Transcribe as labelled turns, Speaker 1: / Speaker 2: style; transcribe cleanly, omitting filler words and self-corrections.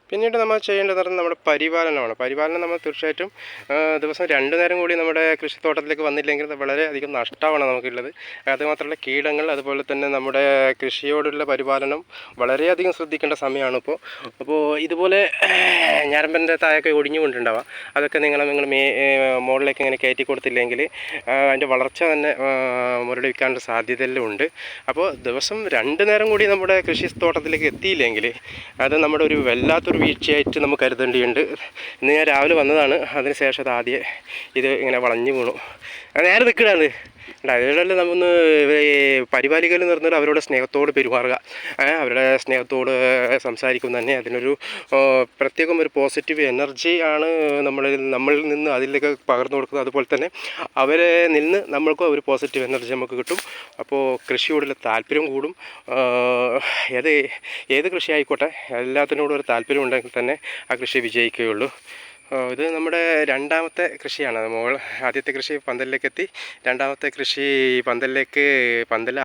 Speaker 1: പിന്നീട് നമ്മൾ ചെയ്യേണ്ടത് നമ്മുടെ പരിപാലനമാണ്. പരിപാലനം നമ്മൾ തീർച്ചയായിട്ടും ദിവസം 2 നേരം കൂടി നമ്മുടെ കൃഷിത്തോട്ടത്തിലേക്ക് വന്നില്ലെങ്കിൽ വളരെയധികം നഷ്ടമാണ് നമുക്കുള്ളത്. അതുമാത്രമല്ല കീടങ്ങൾ, അതുപോലെ തന്നെ നമ്മുടെ കൃഷിയോടുള്ള പരിപാലനം വളരെയധികം ശ്രദ്ധിക്കേണ്ട സമയമാണ് ഇപ്പോൾ. അപ്പോൾ ഇതുപോലെ ഞരമ്പിൻ്റെ താഴൊക്കെ ഒടിഞ്ഞു കൊണ്ടുണ്ടാവാം. അതൊക്കെ നിങ്ങൾ മുകളിലേക്ക് ഇങ്ങനെ കയറ്റി കൊടുത്തില്ലെങ്കിൽ അതിൻ്റെ വളർച്ച തന്നെ മുരടിക്കാനുള്ള സാധ്യതയെല്ലാം ഉണ്ട്. അപ്പോൾ ദിവസം 2 നേരം കൂടി നമ്മുടെ കൃഷിത്തോട്ടത്തിലേക്ക് എത്തിയില്ലെങ്കിൽ അത് നമ്മുടെ ഒരു വല്ലാത്തൊരു വീഴ്ചയായിട്ട് നമുക്ക് കരുതേണ്ടിയുണ്ട്. ഇന്ന് ഞാൻ രാവിലെ വന്നതാണ്, അതിന് ശേഷം അത് ആദ്യം ഇത് ഇങ്ങനെ വളഞ്ഞു വീണു. നേരെ നിൽക്കണത് അതിലുള്ള നമ്മൊന്ന് പരിപാലിക്കൽ എന്ന് പറഞ്ഞാൽ അവരുടെ സ്നേഹത്തോട് പെരുമാറുക, അവരുടെ സ്നേഹത്തോട് സംസാരിക്കും തന്നെ. അതിനൊരു പ്രത്യേകം ഒരു പോസിറ്റീവ് എനർജി ആണ് നമ്മളിൽ നിന്ന് അതിലേക്ക് പകർന്നു കൊടുക്കുന്നത്. അതുപോലെ തന്നെ അവരെ നിന്ന് നമ്മൾക്കും ഒരു പോസിറ്റീവ് എനർജി നമുക്ക് കിട്ടും. അപ്പോൾ കൃഷിയോടുള്ള താല്പര്യം കൂടും. ഏത് കൃഷി ആയിക്കോട്ടെ, എല്ലാത്തിനോടും ഒരു താല്പര്യം ഉണ്ടെങ്കിൽ തന്നെ ആ കൃഷി വിജയിക്കുകയുള്ളൂ. ഇത് നമ്മുടെ 2ാമത്തെ കൃഷിയാണ്. ആദ്യത്തെ കൃഷി പന്തലിലേക്ക് എത്തി, 2ാമത്തെ കൃഷി പന്തൽ